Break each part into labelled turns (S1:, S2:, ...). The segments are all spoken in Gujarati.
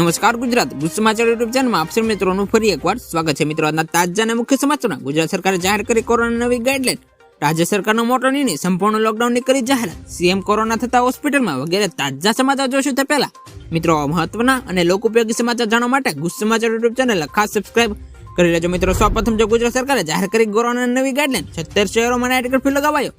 S1: નમસ્કાર ગુજરાત ગુજ સમાચાર યુટ્યુબ ચેનલમાં આપ સૌ મિત્રોનું ફરી એકવાર સ્વાગત છે। મિત્રો આજના તાજા અને મુખ્ય સમાચારમાં ગુજરાત સરકારે જાહેર કરી કોરોના નવી ગાઈડલાઈન। રાજ્ય સરકારનો મોટો નિર્ણય, સંપૂર્ણ લોકડાઉનની કરી જાહેરાત। સીએમ કોરોના થતા હોસ્પિટલમાં વગેરે તાજા સમાચાર જોશું તે પહેલા મિત્રો મહત્વના અને લોકોપયોગી સમાચાર જાણવા માટે ગુજ સમાચાર યુટ્યુબ ચેનલ ખાસ સબસ્ક્રાઇબ કરી લેજો। મિત્રો સૌપ્રથમ જો ગુજરાત સરકારે જાહેર કરી કોરોના નવી ગાઈડલાઈન, 17 શહેરોમાં નાઇટ કર્ફ્યુ લગાવાયો।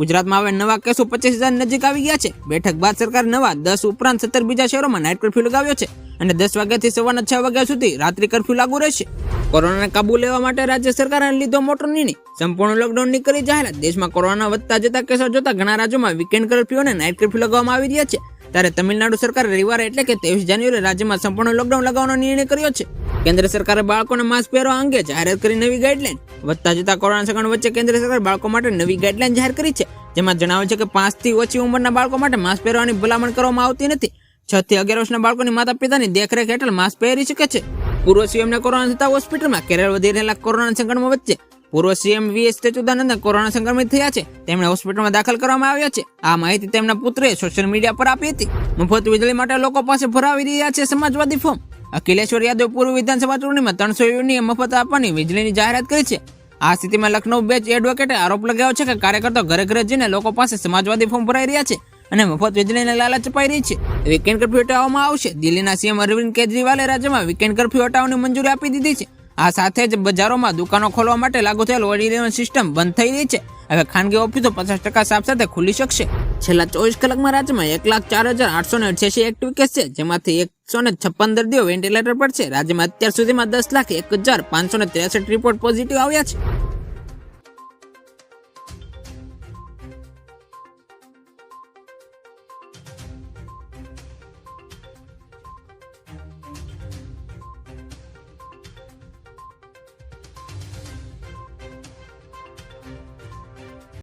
S1: ગુજરાતમાં હવે નવા કેસો 25,000 નજીક આવી ગયા છે। બેઠક બાદ સરકારે નવા 10 ઉપરાંત 17 બીજા શહેરોમાં નાઇટ કર્ફ્યુ લગાવ્યો છે અને 10 વાગ્યાથી સવારના 6 વાગ્યા સુધી રાત્રિ કર્ફ્યુ લાગુ રહેશે। કોરોનાને કાબુ લેવા માટે રાજ્ય સરકારે લીધો મોટો નિર્ણય, સંપૂર્ણ લોકડાઉનની કરી જાહેરાત। દેશમાં કોરોના વધતા જતા કેસો જોતા ઘણા રાજ્યોમાં વીકેન્ડ કર્ફ્યુ અને નાઇટ કર્ફ્યુ લગાવવામાં આવી રહ્યા છે। ત્યારે તમિલનાડુ સરકારે રવિવારે એટલે કે 23 જાન્યુઆરી રાજ્યમાં સંપૂર્ણ લોકડાઉન લગાવવાનો નિર્ણય કર્યો છે। કેન્દ્ર સરકારે બાળકોને માસ્ક પહેરવા અંગે જાહેરાત કરી નવી ગાઈડલાઈન। વધતા જતા કોરોના સંકટ વચ્ચે કેન્દ્ર સરકારે બાળકો માટે નવી ગાઈડલાઈન જાહેર કરી છે, જેમાં જણાવે છે કે 5 થી ઓછી ઉંમરના બાળકો માટે માસ્ક પહેરવાની ભલામણ કરવામાં આવતી નથી। 6 થી 11 વર્ષના બાળકોની માતા પિતાની દેખરેખ હેઠળ માસ્ક પહેરી શકે છે। પૂર્વ સીએમને કોરોના થતા હોસ્પિટલમાં કેરળ વધી રહેલા કોરોના સંકટમાં વચ્ચે પૂર્વ સીએમ વીએસ અચ્યુતાનંદન કોરોના સંક્રમિત થયા છે। તેમણે હોસ્પિટલમાં દાખલ કરવામાં આવ્યા છે। આ માહિતી તેમના પુત્રએ સોશિયલ મીડિયા પર આપી હતી। મફત વીજળી માટે લોકો પાસે ભરાવી રહ્યા છે સમાજવાદી ફોર્મ। અખિલેશ્વર યાદવ પૂર્વ વિધાનસભા ચૂંટણીમાં 300 યુનિટની મફત આપવાની વીજળીની જાહેરાત કરી છે। આ સ્થિતિમાં લખનૌ બેચ એડવોકેટે આરોપ લગાવ્યો છે કે કાર્યકર્તાઓ ઘરે ઘરે જઈને લોકો પાસે સમાજવાદી ફોર્મ ભરાઈ રહ્યા છે અને મફત વીજળીને લાલચ અપાઈ રહી છે। વીકેન્ડ કર્ફ્યુ હટાવવામાં આવશે। દિલ્હીના સીએમ અરવિંદ કેજરીવાલે રાજ્યમાં વીકેન્ડ કર્ફ્યુ હટાવવાની મંજૂરી આપી દીધી છે। આ સાથે જ બજારોમાં દુકાનો ખોલવા માટે લાગુ થયેલ ઓર્ડિનન્સ સિસ્ટમ બંધ થઈ રહી છે। હવે ખાનગી ઓફિસો 50% સ્ટાફ સાથે ખુલી શકશે। છેલ્લા 24 કલાકમાં રાજ્યમાં 1,04,888 એક્ટિવ કેસ છે, જેમાંથી 156 દર્દીઓ વેન્ટિલેટર પર છે। રાજ્યમાં અત્યાર સુધીમાં 10,01,563 રિપોર્ટ પોઝિટિવ આવ્યા છે।